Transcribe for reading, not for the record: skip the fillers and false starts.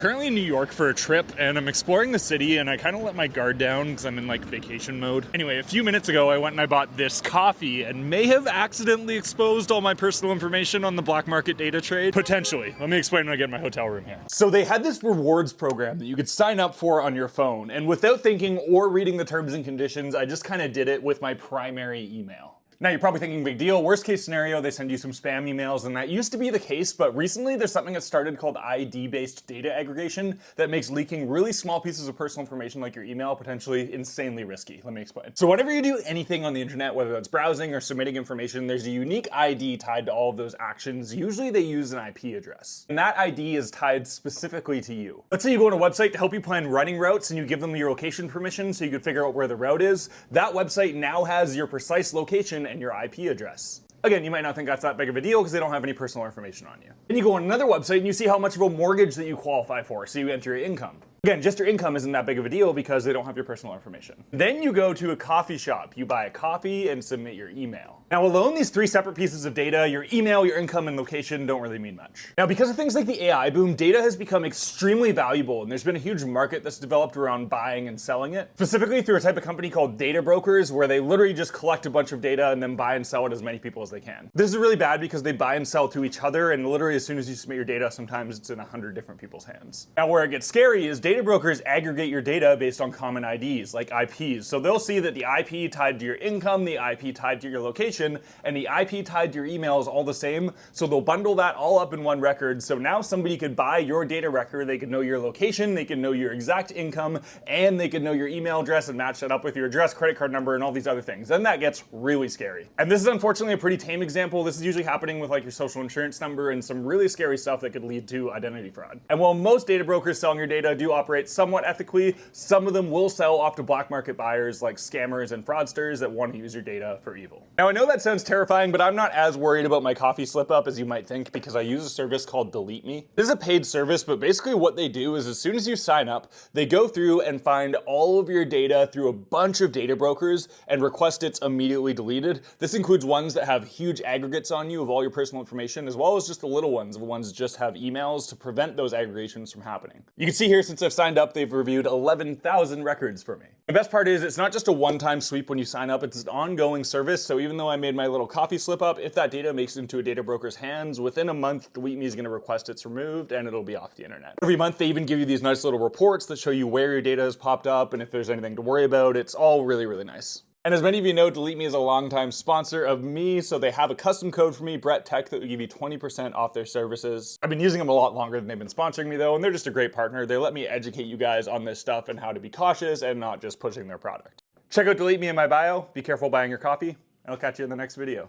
Currently in New York for a trip, and I'm exploring the city, and I kind of let my guard down because I'm in like vacation mode. Anyway, a few minutes ago I went and I bought this coffee and may have accidentally exposed all my personal information on the black market data trade. Potentially. Let me explain when I get in my hotel room here. So they had this rewards program that you could sign up for on your phone, and without thinking or reading the terms and conditions, I just kind of did it with my primary email. Now you're probably thinking, big deal, worst case scenario, they send you some spam emails, and that used to be the case, but recently there's something that started called ID-based data aggregation that makes leaking really small pieces of personal information like your email potentially insanely risky. Let me explain. So whenever you do anything on the internet, whether that's browsing or submitting information, there's a unique ID tied to all of those actions. Usually they use an IP address, and that ID is tied specifically to you. Let's say you go on a website to help you plan running routes and you give them your location permission so you can figure out where the route is. That website now has your precise location and your IP address. Again, you might not think that's that big of a deal because they don't have any personal information on you. Then you go on another website and you see how much of a mortgage that you qualify for, so you enter your income. Again, just your income isn't that big of a deal because they don't have your personal information. Then you go to a coffee shop, you buy a coffee and submit your email. Now alone, these three separate pieces of data, your email, your income, and location, don't really mean much. Now because of things like the AI boom, data has become extremely valuable, and there's been a huge market that's developed around buying and selling it, specifically through a type of company called data brokers, where they literally just collect a bunch of data and then buy and sell it as many people as they can. This is really bad because they buy and sell to each other, and literally as soon as you submit your data, sometimes it's in 100 different people's hands. Now where it gets scary is data brokers aggregate your data based on common IDs, like IPs. So they'll see that the IP tied to your income, the IP tied to your location, and the IP tied to your email is all the same. So they'll bundle that all up in one record. So now somebody could buy your data record, they could know your location, they can know your exact income, and they could know your email address and match that up with your address, credit card number, and all these other things. Then that gets really scary. And this is unfortunately a pretty tame example. This is usually happening with like your social insurance number and some really scary stuff that could lead to identity fraud. And while most data brokers selling your data do operate somewhat ethically, some of them will sell off to black market buyers like scammers and fraudsters that want to use your data for evil. Now I know that sounds terrifying, but I'm not as worried about my coffee slip up as you might think because I use a service called Deleteme. This is a paid service, but basically what they do is as soon as you sign up, they go through and find all of your data through a bunch of data brokers and request it's immediately deleted. This includes ones that have huge aggregates on you of all your personal information, as well as just the little ones, the ones that just have emails to prevent those aggregations from happening. You can see here, since I've signed up, they've reviewed 11,000 records for me. The best part is it's not just a one-time sweep when you sign up, it's an ongoing service. So even though I made my little coffee slip up, if that data makes it into a data broker's hands, within a month, Deleteme is going to request it's removed and it'll be off the internet. Every month they even give you these nice little reports that show you where your data has popped up and if there's anything to worry about. It's all really, really nice. And as many of you know, Deleteme is a longtime sponsor of me, so they have a custom code for me, Brett Tech, that will give you 20% off their services. I've been using them a lot longer than they've been sponsoring me though, and they're just a great partner. They let me educate you guys on this stuff and how to be cautious and not just pushing their product. Check out Deleteme in my bio. Be careful buying your coffee, and I'll catch you in the next video.